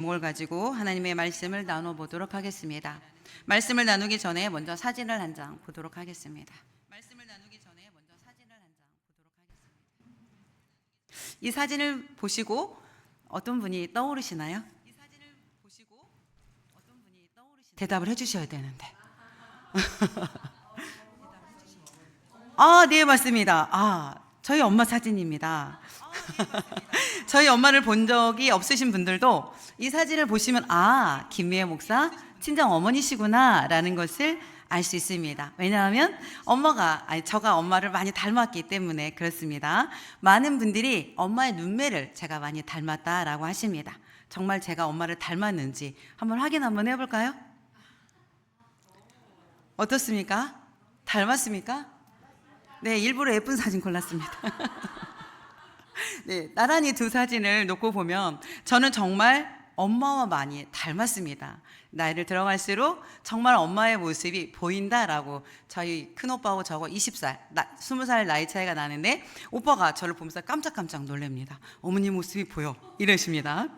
제목을 가지고 하나님의 말씀을 나눠보도록 하겠습니다. 말씀을 나누기 전에 먼저 사진을 한 장 보도록 하겠습니다. 이 사진을 보시고 어떤 분이 떠오르시나요? 대답을 해주셔야 되는데. 네, 맞습니다. 저희 엄마 사진입니다. 저희 엄마를 본 적이 없으신 분들도 이 사진을 보시면 김미애 목사 친정 어머니시구나 라는 것을 알 수 있습니다. 왜냐하면 제가 엄마를 많이 닮았기 때문에 그렇습니다. 많은 분들이 엄마의 눈매를 제가 많이 닮았다라고 하십니다. 정말 제가 엄마를 닮았는지 확인 한번 해볼까요? 어떻습니까? 닮았습니까? 네, 일부러 예쁜 사진 골랐습니다. 네, 나란히 두 사진을 놓고 보면 저는 정말 엄마와 많이 닮았습니다. 나이를 들어갈수록 정말 엄마의 모습이 보인다라고 저희 큰오빠하고 저하고 20살 나이 차이가 나는데 오빠가 저를 보면서 깜짝깜짝 놀랍니다. 어머니 모습이 보여 이러십니다.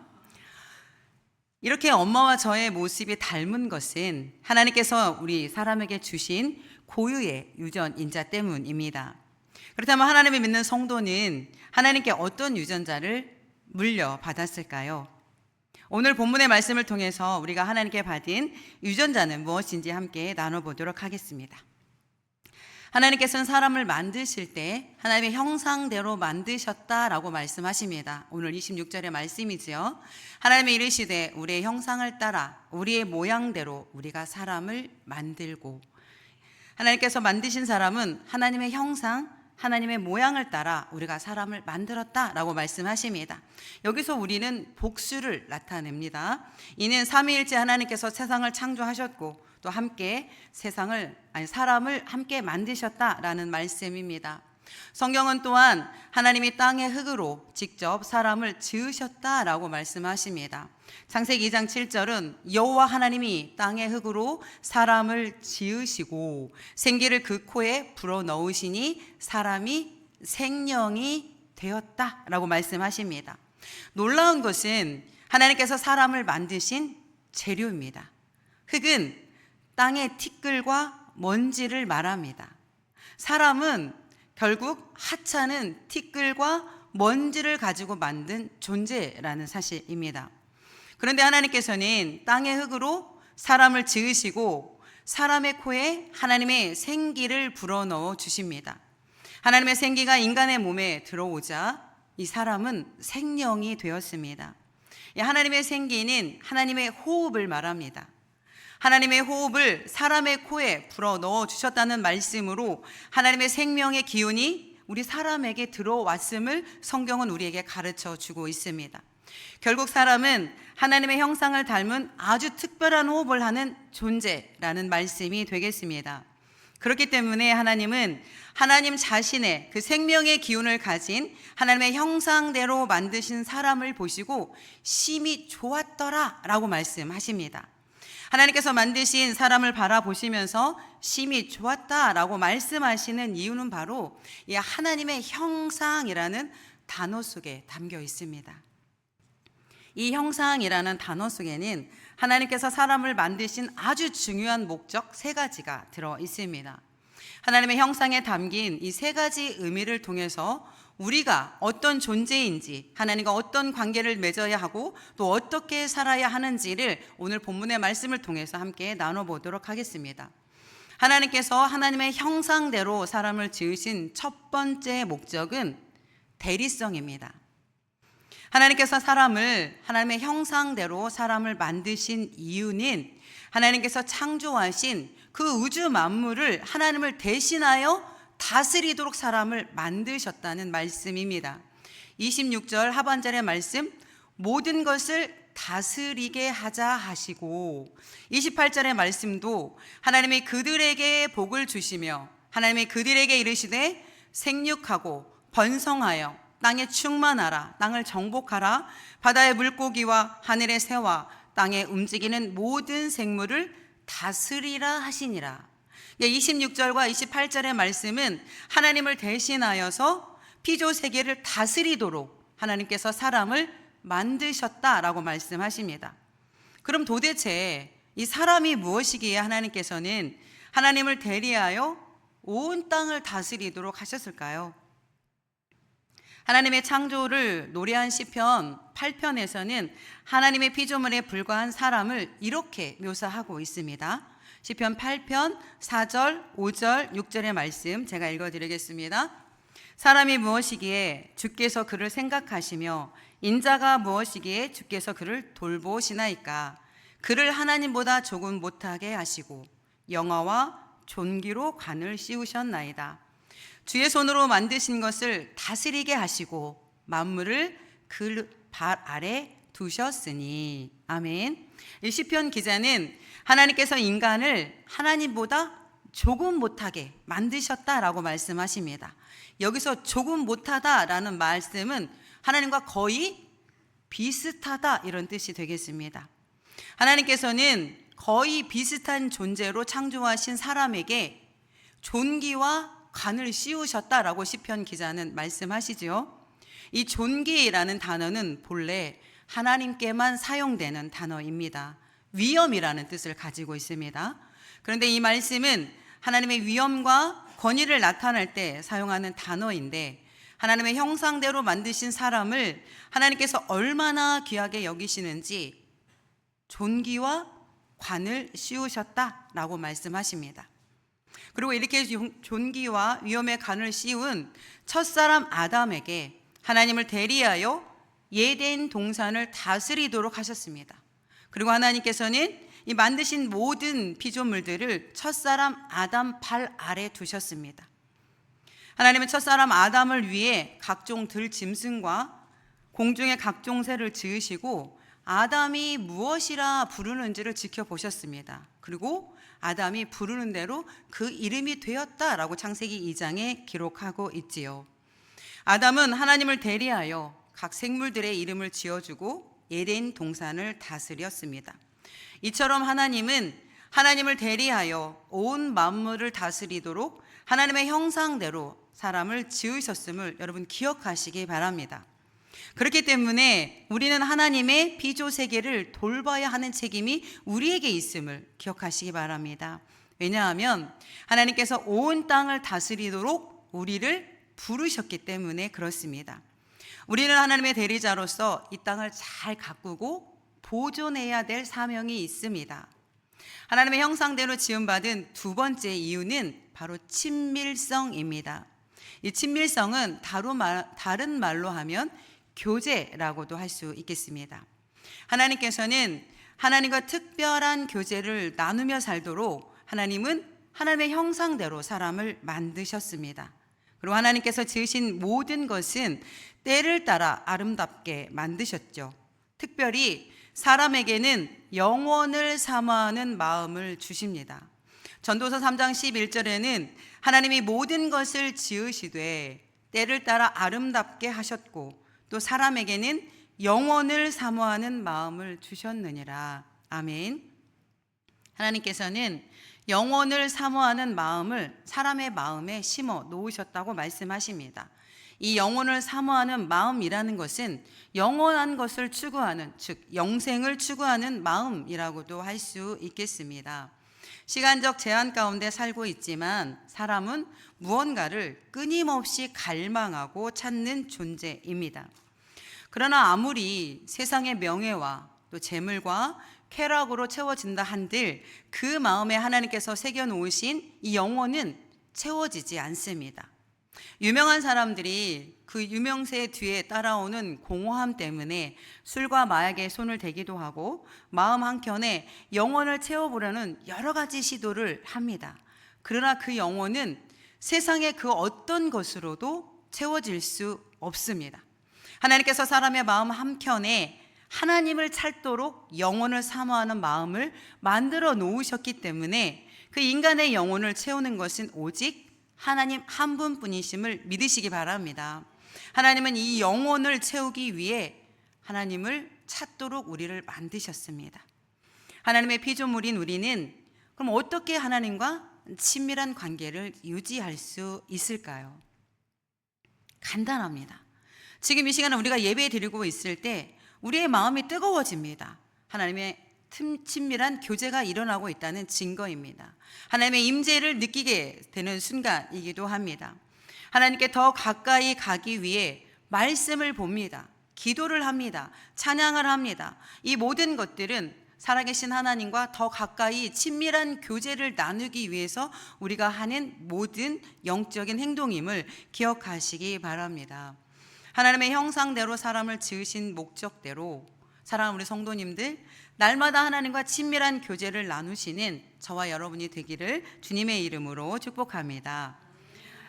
이렇게 엄마와 저의 모습이 닮은 것은 하나님께서 우리 사람에게 주신 고유의 유전인자 때문입니다. 그렇다면 하나님을 믿는 성도는 하나님께 어떤 유전자를 물려받았을까요? 오늘 본문의 말씀을 통해서 우리가 하나님께 받은 유전자는 무엇인지 함께 나눠보도록 하겠습니다. 하나님께서는 사람을 만드실 때 하나님의 형상대로 만드셨다라고 말씀하십니다. 오늘 26절의 말씀이지요. 하나님의 이르시되 우리의 형상을 따라 우리의 모양대로 우리가 사람을 만들고, 하나님께서 만드신 사람은 하나님의 형상, 하나님의 모양을 따라 우리가 사람을 만들었다라고 말씀하십니다. 여기서 우리는 복수를 나타냅니다. 이는 삼위일체 하나님께서 세상을 창조하셨고 또 함께 사람을 함께 만드셨다라는 말씀입니다. 성경은 또한 하나님이 땅의 흙으로 직접 사람을 지으셨다라고 말씀하십니다. 창세기 2장 7절은 여호와 하나님이 땅의 흙으로 사람을 지으시고 생기를 그 코에 불어넣으시니 사람이 생명이 되었다라고 말씀하십니다. 놀라운 것은 하나님께서 사람을 만드신 재료입니다. 흙은 땅의 티끌과 먼지를 말합니다. 사람은 결국 하찮은 티끌과 먼지를 가지고 만든 존재라는 사실입니다. 그런데 하나님께서는 땅의 흙으로 사람을 지으시고 사람의 코에 하나님의 생기를 불어넣어 주십니다. 하나님의 생기가 인간의 몸에 들어오자 이 사람은 생명이 되었습니다. 하나님의 생기는 하나님의 호흡을 말합니다. 하나님의 호흡을 사람의 코에 불어넣어 주셨다는 말씀으로 하나님의 생명의 기운이 우리 사람에게 들어왔음을 성경은 우리에게 가르쳐 주고 있습니다. 결국 사람은 하나님의 형상을 닮은 아주 특별한 호흡을 하는 존재라는 말씀이 되겠습니다. 그렇기 때문에 하나님은 하나님 자신의 그 생명의 기운을 가진 하나님의 형상대로 만드신 사람을 보시고 심히 좋았더라 라고 말씀하십니다. 하나님께서 만드신 사람을 바라보시면서 심히 좋았다라고 말씀하시는 이유는 바로 이 하나님의 형상이라는 단어 속에 담겨 있습니다. 이 형상이라는 단어 속에는 하나님께서 사람을 만드신 아주 중요한 목적 3가지가 들어 있습니다. 하나님의 형상에 담긴 이 3가지 의미를 통해서 우리가 어떤 존재인지, 하나님과 어떤 관계를 맺어야 하고 또 어떻게 살아야 하는지를 오늘 본문의 말씀을 통해서 함께 나눠보도록 하겠습니다. 하나님께서 하나님의 형상대로 사람을 지으신 첫 번째 목적은 대리성입니다. 하나님께서 하나님의 형상대로 사람을 만드신 이유는 하나님께서 창조하신 그 우주 만물을 하나님을 대신하여 다스리도록 사람을 만드셨다는 말씀입니다. 26절 하반절의 말씀, 모든 것을 다스리게 하자 하시고, 28절의 말씀도 하나님이 그들에게 복을 주시며 하나님이 그들에게 이르시되 생육하고 번성하여 땅에 충만하라, 땅을 정복하라, 바다의 물고기와 하늘의 새와 땅에 움직이는 모든 생물을 다스리라 하시니라. 26절과 28절의 말씀은 하나님을 대신하여서 피조 세계를 다스리도록 하나님께서 사람을 만드셨다라고 말씀하십니다. 그럼 도대체 이 사람이 무엇이기에 하나님께서는 하나님을 대리하여 온 땅을 다스리도록 하셨을까요? 하나님의 창조를 노래한 시편 8편에서는 하나님의 피조물에 불과한 사람을 이렇게 묘사하고 있습니다. 시편 8편 4절, 5절, 6절의 말씀 제가 읽어드리겠습니다. 사람이 무엇이기에 주께서 그를 생각하시며 인자가 무엇이기에 주께서 그를 돌보시나이까. 그를 하나님보다 조금 못하게 하시고 영화와 존귀로 관을 씌우셨나이다. 주의 손으로 만드신 것을 다스리게 하시고 만물을 그 발 아래 두셨으니. 아멘. 이 시편 기자는 하나님께서 인간을 하나님보다 조금 못하게 만드셨다라고 말씀하십니다. 여기서 조금 못하다라는 말씀은 하나님과 거의 비슷하다 이런 뜻이 되겠습니다. 하나님께서는 거의 비슷한 존재로 창조하신 사람에게 존귀와 관을 씌우셨다라고 시편 기자는 말씀하시죠. 이 존귀라는 단어는 본래 하나님께만 사용되는 단어입니다. 위엄이라는 뜻을 가지고 있습니다. 그런데 이 말씀은 하나님의 위엄과 권위를 나타낼 때 사용하는 단어인데, 하나님의 형상대로 만드신 사람을 하나님께서 얼마나 귀하게 여기시는지 존귀와 관을 씌우셨다라고 말씀하십니다. 그리고 이렇게 존귀와 위엄의 관을 씌운 첫사람 아담에게 하나님을 대리하여 에덴 동산을 다스리도록 하셨습니다. 그리고 하나님께서는 이 만드신 모든 피조물들을 첫사람 아담 발 아래 두셨습니다. 하나님은 첫사람 아담을 위해 각종 들짐승과 공중의 각종 새를 지으시고 아담이 무엇이라 부르는지를 지켜보셨습니다. 그리고 아담이 부르는 대로 그 이름이 되었다라고 창세기 2장에 기록하고 있지요. 아담은 하나님을 대리하여 각 생물들의 이름을 지어주고 에덴 동산을 다스렸습니다. 이처럼 하나님은 하나님을 대리하여 온 만물을 다스리도록 하나님의 형상대로 사람을 지으셨음을 여러분 기억하시기 바랍니다. 그렇기 때문에 우리는 하나님의 피조 세계를 돌봐야 하는 책임이 우리에게 있음을 기억하시기 바랍니다. 왜냐하면 하나님께서 온 땅을 다스리도록 우리를 부르셨기 때문에 그렇습니다. 우리는 하나님의 대리자로서 이 땅을 잘 가꾸고 보존해야 될 사명이 있습니다. 하나님의 형상대로 지음받은 두 번째 이유는 바로 친밀성입니다. 이 친밀성은 다른 말로 하면 교제라고도 할 수 있겠습니다. 하나님께서는 하나님과 특별한 교제를 나누며 살도록 하나님은 하나님의 형상대로 사람을 만드셨습니다. 그리고 하나님께서 지으신 모든 것은 때를 따라 아름답게 만드셨죠. 특별히 사람에게는 영원을 사모하는 마음을 주십니다. 전도서 3장 11절에는 하나님이 모든 것을 지으시되 때를 따라 아름답게 하셨고 또 사람에게는 영원을 사모하는 마음을 주셨느니라. 아멘. 하나님께서는 영원을 사모하는 마음을 사람의 마음에 심어 놓으셨다고 말씀하십니다. 이 영원을 사모하는 마음이라는 것은 영원한 것을 추구하는, 즉 영생을 추구하는 마음이라고도 할 수 있겠습니다. 시간적 제한 가운데 살고 있지만 사람은 무언가를 끊임없이 갈망하고 찾는 존재입니다. 그러나 아무리 세상의 명예와 또 재물과 쾌락으로 채워진다 한들 그 마음에 하나님께서 새겨놓으신 이 영혼은 채워지지 않습니다. 유명한 사람들이 그 유명세 뒤에 따라오는 공허함 때문에 술과 마약에 손을 대기도 하고 마음 한켠에 영혼을 채워보려는 여러 가지 시도를 합니다. 그러나 그 영혼은 세상의 그 어떤 것으로도 채워질 수 없습니다. 하나님께서 사람의 마음 한켠에 하나님을 찾도록 영혼을 사모하는 마음을 만들어 놓으셨기 때문에 그 인간의 영혼을 채우는 것은 오직 하나님 한 분뿐이심을 믿으시기 바랍니다. 하나님은 이 영혼을 채우기 위해 하나님을 찾도록 우리를 만드셨습니다. 하나님의 피조물인 우리는 그럼 어떻게 하나님과 친밀한 관계를 유지할 수 있을까요? 간단합니다. 지금 이 시간에 우리가 예배 드리고 있을 때 우리의 마음이 뜨거워집니다. 하나님의 친밀한 교제가 일어나고 있다는 증거입니다. 하나님의 임재를 느끼게 되는 순간이기도 합니다. 하나님께 더 가까이 가기 위해 말씀을 봅니다. 기도를 합니다. 찬양을 합니다. 이 모든 것들은 살아계신 하나님과 더 가까이 친밀한 교제를 나누기 위해서 우리가 하는 모든 영적인 행동임을 기억하시기 바랍니다. 하나님의 형상대로 사람을 지으신 목적대로 사랑하는 우리 성도님들, 날마다 하나님과 친밀한 교제를 나누시는 저와 여러분이 되기를 주님의 이름으로 축복합니다.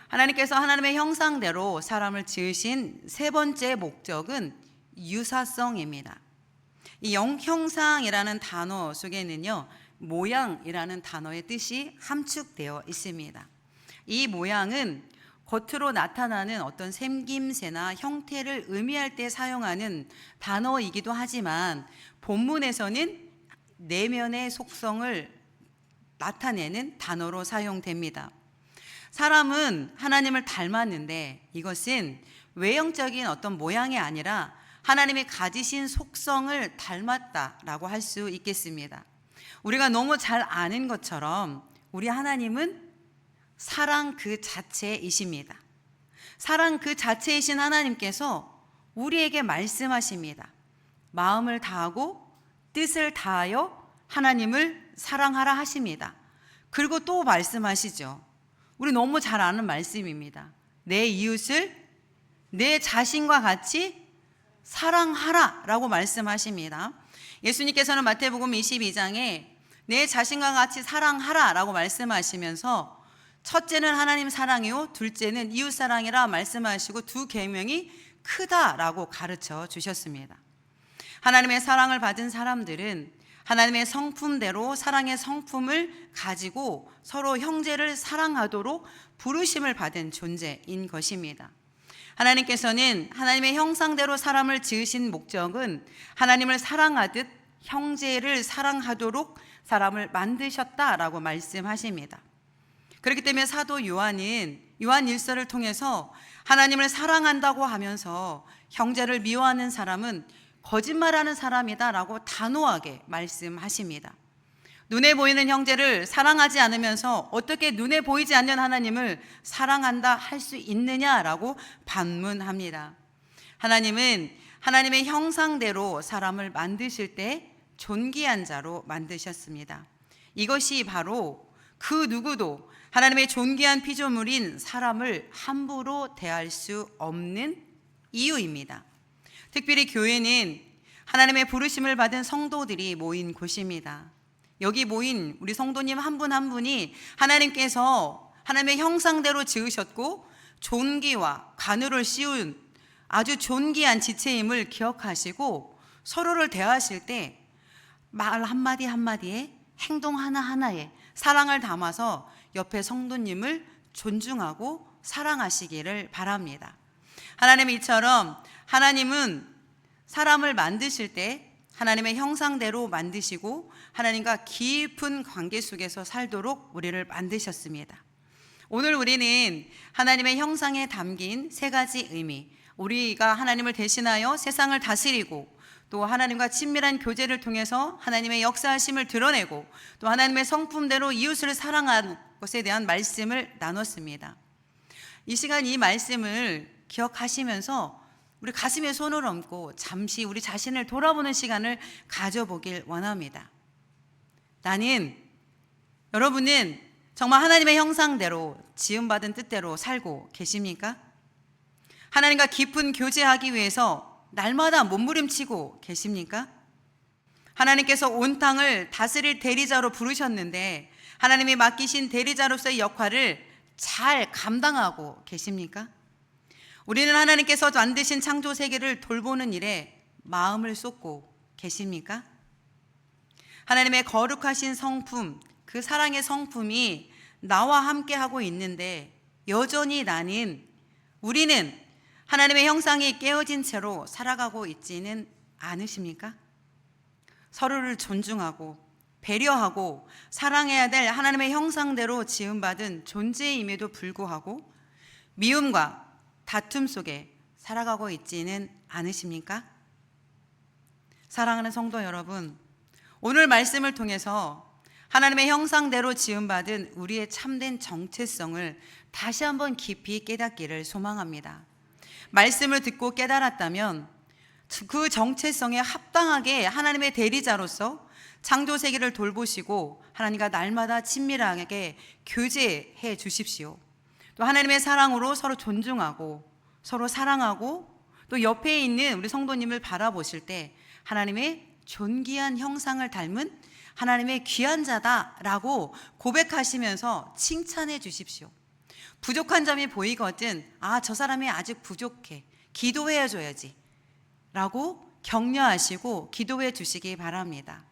하나님께서 하나님의 형상대로 사람을 지으신 세 번째 목적은 유사성입니다. 이 형상이라는 단어 속에는요, 모양이라는 단어의 뜻이 함축되어 있습니다. 이 모양은 겉으로 나타나는 어떤 생김새나 형태를 의미할 때 사용하는 단어이기도 하지만 본문에서는 내면의 속성을 나타내는 단어로 사용됩니다. 사람은 하나님을 닮았는데 이것은 외형적인 어떤 모양이 아니라 하나님이 가지신 속성을 닮았다라고 할 수 있겠습니다. 우리가 너무 잘 아는 것처럼 우리 하나님은 사랑 그 자체이십니다. 사랑 그 자체이신 하나님께서 우리에게 말씀하십니다. 마음을 다하고 뜻을 다하여 하나님을 사랑하라 하십니다. 그리고 또 말씀하시죠. 우리 너무 잘 아는 말씀입니다. 내 이웃을 내 자신과 같이 사랑하라 라고 말씀하십니다. 예수님께서는 마태복음 22장에 내 자신과 같이 사랑하라 라고 말씀하시면서 첫째는 하나님 사랑이요 둘째는 이웃 사랑이라 말씀하시고 두 계명이 크다라고 가르쳐 주셨습니다. 하나님의 사랑을 받은 사람들은 하나님의 성품대로 사랑의 성품을 가지고 서로 형제를 사랑하도록 부르심을 받은 존재인 것입니다. 하나님께서는 하나님의 형상대로 사람을 지으신 목적은 하나님을 사랑하듯 형제를 사랑하도록 사람을 만드셨다라고 말씀하십니다. 그렇기 때문에 사도 요한은 요한 1서를 통해서 하나님을 사랑한다고 하면서 형제를 미워하는 사람은 거짓말하는 사람이다 라고 단호하게 말씀하십니다. 눈에 보이는 형제를 사랑하지 않으면서 어떻게 눈에 보이지 않는 하나님을 사랑한다 할 수 있느냐라고 반문합니다. 하나님은 하나님의 형상대로 사람을 만드실 때 존귀한 자로 만드셨습니다. 이것이 바로 그 누구도 하나님의 존귀한 피조물인 사람을 함부로 대할 수 없는 이유입니다. 특별히 교회는 하나님의 부르심을 받은 성도들이 모인 곳입니다. 여기 모인 우리 성도님 한 분 한 분이 하나님께서 하나님의 형상대로 지으셨고 존귀와 관우를 씌운 아주 존귀한 지체임을 기억하시고 서로를 대하실 때 말 한마디 한마디에 행동 하나하나에 사랑을 담아서 옆에 성도님을 존중하고 사랑하시기를 바랍니다. 하나님 이처럼 하나님은 사람을 만드실 때 하나님의 형상대로 만드시고 하나님과 깊은 관계 속에서 살도록 우리를 만드셨습니다. 오늘 우리는 하나님의 형상에 담긴 세 가지 의미, 우리가 하나님을 대신하여 세상을 다스리고 또 하나님과 친밀한 교제를 통해서 하나님의 역사하심을 드러내고 또 하나님의 성품대로 이웃을 사랑하는 것에 대한 말씀을 나눴습니다. 이 시간 이 말씀을 기억하시면서 우리 가슴에 손을 얹고 잠시 우리 자신을 돌아보는 시간을 가져보길 원합니다. 여러분은 정말 하나님의 형상대로 지음받은 뜻대로 살고 계십니까? 하나님과 깊은 교제하기 위해서 날마다 몸부림치고 계십니까? 하나님께서 온 땅을 다스릴 대리자로 부르셨는데 하나님이 맡기신 대리자로서의 역할을 잘 감당하고 계십니까? 우리는 하나님께서 만드신 창조 세계를 돌보는 일에 마음을 쏟고 계십니까? 하나님의 거룩하신 성품, 그 사랑의 성품이 나와 함께 하고 있는데 여전히 우리는 하나님의 형상이 깨어진 채로 살아가고 있지는 않으십니까? 서로를 존중하고 배려하고 사랑해야 될 하나님의 형상대로 지음받은 존재임에도 불구하고 미움과 다툼 속에 살아가고 있지는 않으십니까? 사랑하는 성도 여러분, 오늘 말씀을 통해서 하나님의 형상대로 지음받은 우리의 참된 정체성을 다시 한번 깊이 깨닫기를 소망합니다. 말씀을 듣고 깨달았다면 그 정체성에 합당하게 하나님의 대리자로서 창조 세계를 돌보시고 하나님과 날마다 친밀하게 교제해 주십시오. 또 하나님의 사랑으로 서로 존중하고 서로 사랑하고 또 옆에 있는 우리 성도님을 바라보실 때 하나님의 존귀한 형상을 닮은 하나님의 귀한 자다라고 고백하시면서 칭찬해 주십시오. 부족한 점이 보이거든 저 사람이 아직 부족해, 기도해 줘야지 라고 격려하시고 기도해 주시기 바랍니다.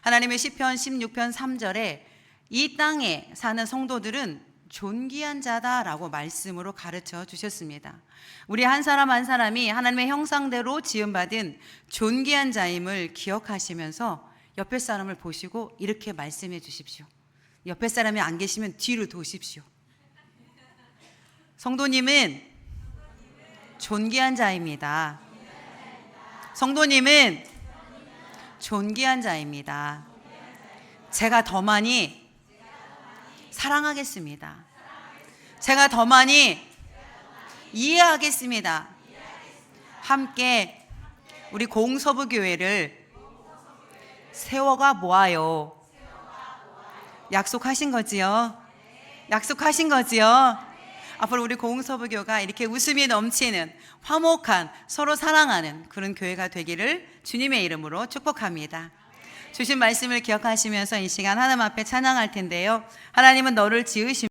하나님의 시편 16편 3절에 이 땅에 사는 성도들은 존귀한 자다라고 말씀으로 가르쳐 주셨습니다. 우리 한 사람 한 사람이 하나님의 형상대로 지음받은 존귀한 자임을 기억하시면서 옆에 사람을 보시고 이렇게 말씀해 주십시오. 옆에 사람이 안 계시면 뒤로 도십시오. 성도님은 존귀한 자입니다. 성도님은 존귀한 자입니다. 제가 더 많이 사랑하겠습니다. 제가 더 많이 이해하겠습니다. 함께 우리 공서부교회를 세워가 모아요. 약속하신 거지요? 약속하신 거지요? 앞으로 우리 공서부교가 이렇게 웃음이 넘치는 화목한 서로 사랑하는 그런 교회가 되기를 주님의 이름으로 축복합니다. 주신 말씀을 기억하시면서 이 시간 하나님 앞에 찬양할 텐데요. 하나님은 너를 지으신